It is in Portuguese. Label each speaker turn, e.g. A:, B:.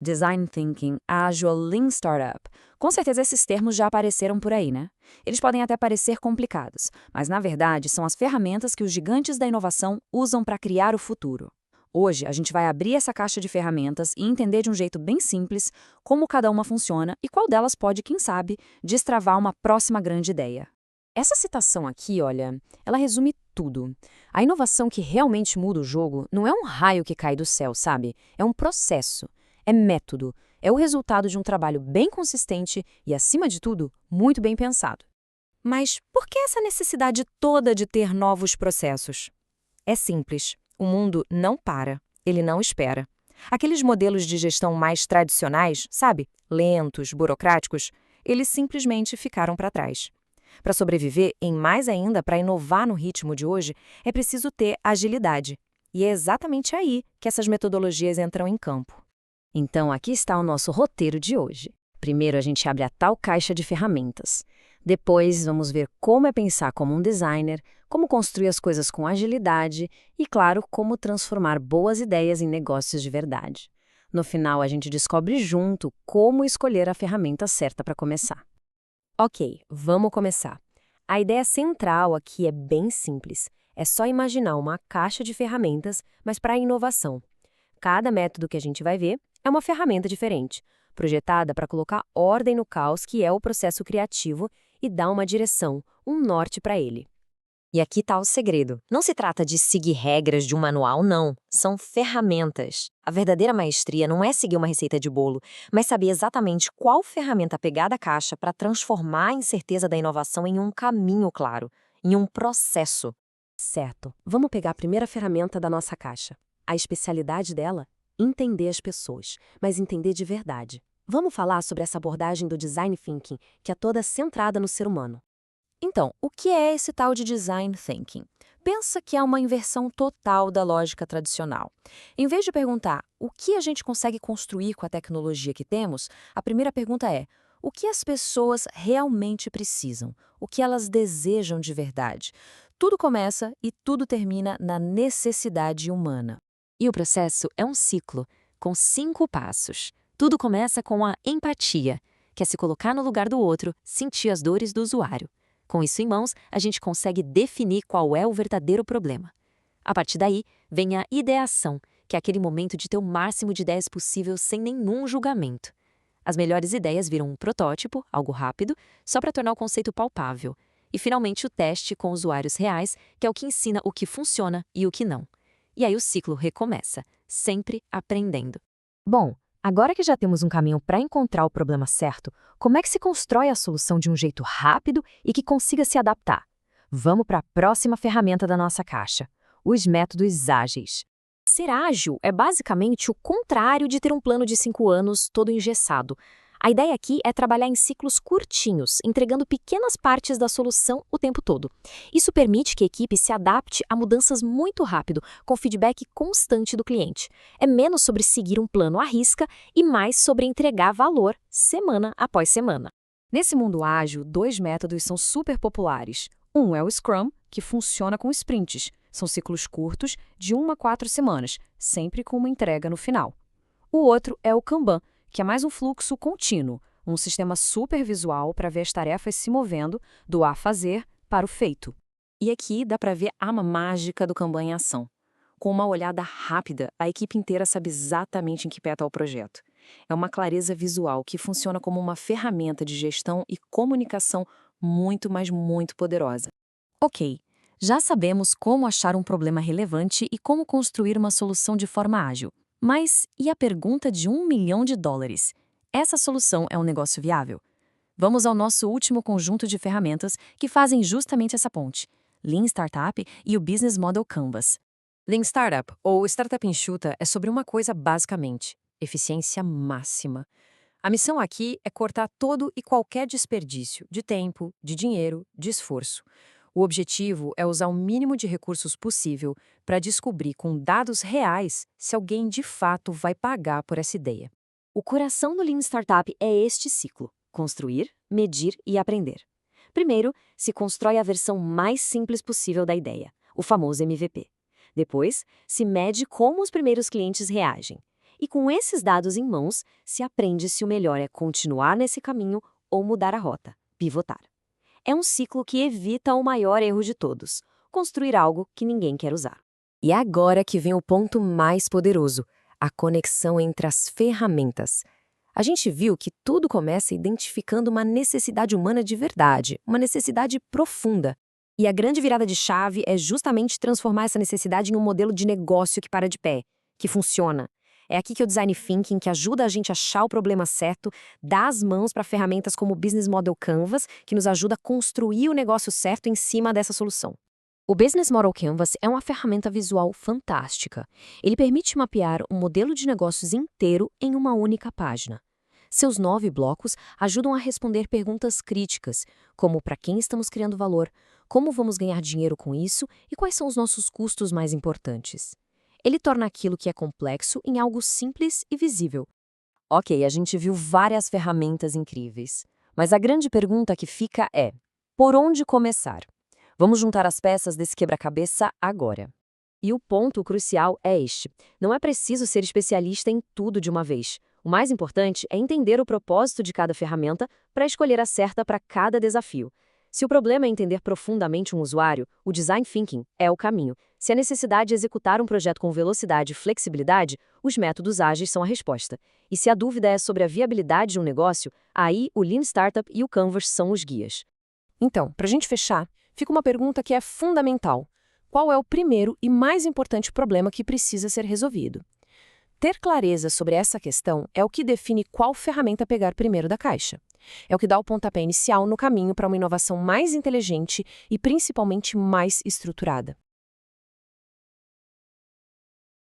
A: Design Thinking, Agile, Lean Startup. Com certeza esses termos já apareceram por aí, né? Eles podem até parecer complicados, mas na verdade são as ferramentas que os gigantes da inovação usam para criar o futuro. Hoje a gente vai abrir essa caixa de ferramentas e entender de um jeito bem simples como cada uma funciona e qual delas pode, quem sabe, destravar uma próxima grande ideia. Essa citação aqui, olha, ela resume tudo. A inovação que realmente muda o jogo não é um raio que cai do céu, sabe? É um processo. É método, é o resultado de um trabalho bem consistente e, acima de tudo, muito bem pensado. Mas por que essa necessidade toda de ter novos processos? É simples, o mundo não para, ele não espera. Aqueles modelos de gestão mais tradicionais, sabe, lentos, burocráticos, eles simplesmente ficaram para trás. Para sobreviver, e mais ainda para inovar no ritmo de hoje, é preciso ter agilidade. E é exatamente aí que essas metodologias entram em campo. Então, aqui está o nosso roteiro de hoje. Primeiro, a gente abre a tal caixa de ferramentas. Depois, vamos ver como é pensar como um designer, como construir as coisas com agilidade e, claro, como transformar boas ideias em negócios de verdade. No final, a gente descobre junto como escolher a ferramenta certa para começar. Ok, vamos começar. A ideia central aqui é bem simples. É só imaginar uma caixa de ferramentas, mas para a inovação. Cada método que a gente vai ver é uma ferramenta diferente, projetada para colocar ordem no caos que é o processo criativo e dar uma direção, um norte para ele. E aqui está o segredo. Não se trata de seguir regras de um manual, não. São ferramentas. A verdadeira maestria não é seguir uma receita de bolo, mas saber exatamente qual ferramenta pegar da caixa para transformar a incerteza da inovação em um caminho claro, em um processo. Certo. Vamos pegar a primeira ferramenta da nossa caixa. A especialidade dela? Entender as pessoas, mas entender de verdade. Vamos falar sobre essa abordagem do Design Thinking, que é toda centrada no ser humano. Então, o que é esse tal de Design Thinking? Pensa que é uma inversão total da lógica tradicional. Em vez de perguntar o que a gente consegue construir com a tecnologia que temos, a primeira pergunta é: o que as pessoas realmente precisam? O que elas desejam de verdade? Tudo começa e tudo termina na necessidade humana. E o processo é um ciclo, com 5 passos. Tudo começa com a empatia, que é se colocar no lugar do outro, sentir as dores do usuário. Com isso em mãos, a gente consegue definir qual é o verdadeiro problema. A partir daí, vem a ideação, que é aquele momento de ter o máximo de ideias possível sem nenhum julgamento. As melhores ideias viram um protótipo, algo rápido, só para tornar o conceito palpável. E, finalmente, o teste com usuários reais, que é o que ensina o que funciona e o que não. E aí o ciclo recomeça, sempre aprendendo. Bom, agora que já temos um caminho para encontrar o problema certo, como é que se constrói a solução de um jeito rápido e que consiga se adaptar? Vamos para a próxima ferramenta da nossa caixa, os métodos ágeis. Ser ágil é basicamente o contrário de ter um plano de 5 anos todo engessado. A ideia aqui é trabalhar em ciclos curtinhos, entregando pequenas partes da solução o tempo todo. Isso permite que a equipe se adapte a mudanças muito rápido, com feedback constante do cliente. É menos sobre seguir um plano à risca e mais sobre entregar valor semana após semana. Nesse mundo ágil, 2 métodos são super populares. Um é o Scrum, que funciona com sprints. São ciclos curtos, de 1 a 4 semanas, sempre com uma entrega no final. O outro é o Kanban, que é mais um fluxo contínuo, um sistema super visual para ver as tarefas se movendo do a fazer para o feito. E aqui dá para ver a mágica do Kanban em ação. Com uma olhada rápida, a equipe inteira sabe exatamente em que pé está o projeto. É uma clareza visual que funciona como uma ferramenta de gestão e comunicação muito, mas muito poderosa. Ok, já sabemos como achar um problema relevante e como construir uma solução de forma ágil. Mas e a pergunta de $1 milhão? Essa solução é um negócio viável? Vamos ao nosso último conjunto de ferramentas que fazem justamente essa ponte: Lean Startup e o Business Model Canvas. Lean Startup, ou Startup enxuta, é sobre uma coisa basicamente: eficiência máxima. A missão aqui é cortar todo e qualquer desperdício de tempo, de dinheiro, de esforço. O objetivo é usar o mínimo de recursos possível para descobrir com dados reais se alguém de fato vai pagar por essa ideia. O coração do Lean Startup é este ciclo: construir, medir e aprender. Primeiro, se constrói a versão mais simples possível da ideia, o famoso MVP. Depois, se mede como os primeiros clientes reagem.
B: E com esses dados em mãos, se aprende se o melhor é continuar nesse caminho ou mudar a rota, pivotar. É um ciclo que evita o maior erro de todos: construir algo que ninguém quer usar.
C: E é agora que vem o ponto mais poderoso, a conexão entre as ferramentas. A gente viu que tudo começa identificando uma necessidade humana de verdade, uma necessidade profunda. E a grande virada de chave é justamente transformar essa necessidade em um modelo de negócio que para de pé, que funciona. É aqui que o Design Thinking, que ajuda a gente a achar o problema certo, dá as mãos para ferramentas como o Business Model Canvas, que nos ajuda a construir o negócio certo em cima dessa solução. O Business Model Canvas é uma ferramenta visual fantástica. Ele permite mapear um modelo de negócios inteiro em uma única página. Seus 9 blocos ajudam a responder perguntas críticas, como para quem estamos criando valor, como vamos ganhar dinheiro com isso e quais são os nossos custos mais importantes. Ele torna aquilo que é complexo em algo simples e visível.
A: Ok, a gente viu várias ferramentas incríveis, mas a grande pergunta que fica é: por onde começar? Vamos juntar as peças desse quebra-cabeça agora. E o ponto crucial é este: não é preciso ser especialista em tudo de uma vez. O mais importante é entender o propósito de cada ferramenta para escolher a certa para cada desafio. Se o problema é entender profundamente um usuário, o Design Thinking é o caminho. Se a necessidade é executar um projeto com velocidade e flexibilidade, os métodos ágeis são a resposta. E se a dúvida é sobre a viabilidade de um negócio, aí o Lean Startup e o Canvas são os guias.
C: Então, para a gente fechar, fica uma pergunta que é fundamental. Qual é o primeiro e mais importante problema que precisa ser resolvido? Ter clareza sobre essa questão é o que define qual ferramenta pegar primeiro da caixa. É o que dá o pontapé inicial no caminho para uma inovação mais inteligente e principalmente mais estruturada.